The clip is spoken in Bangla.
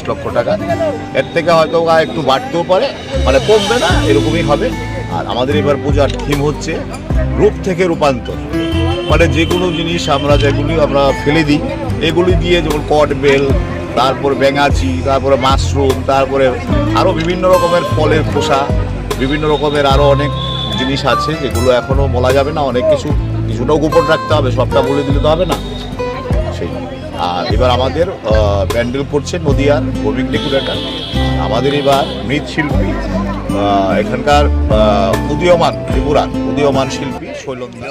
লক্ষ টাকা। এর থেকে হয়তো একটু বাড়তেও পারে, মানে কমবে না, এরকমই হবে। আর আমাদের এবার পূজার থিম হচ্ছে রূপ থেকে রূপান্তর। মানে যে কোনো জিনিস যেগুলি আমরা ফেলে দিই, এগুলি দিয়ে, যেমন কট বেল, তারপর ব্যাঙাচি, তারপরে মাশরুম, তারপরে আরও বিভিন্ন রকমের ফলের খোসা, বিভিন্ন রকমের আরও অনেক জিনিস আছে যেগুলো এখনও বলা যাবে না, অনেক কিছুটাও গোপন রাখতে হবে, সবটা বলে দিলে তো হবে না সেই। আর এবার আমাদের প্যান্ডেল করছে নদিয়ার গোবিন্দ ডেকোরেটর। আমাদের এবার মৃৎশিল্পী, এখানকার উদীয়মান, ত্রিপুরার উদীয়মান শিল্পী শৈলন্দা।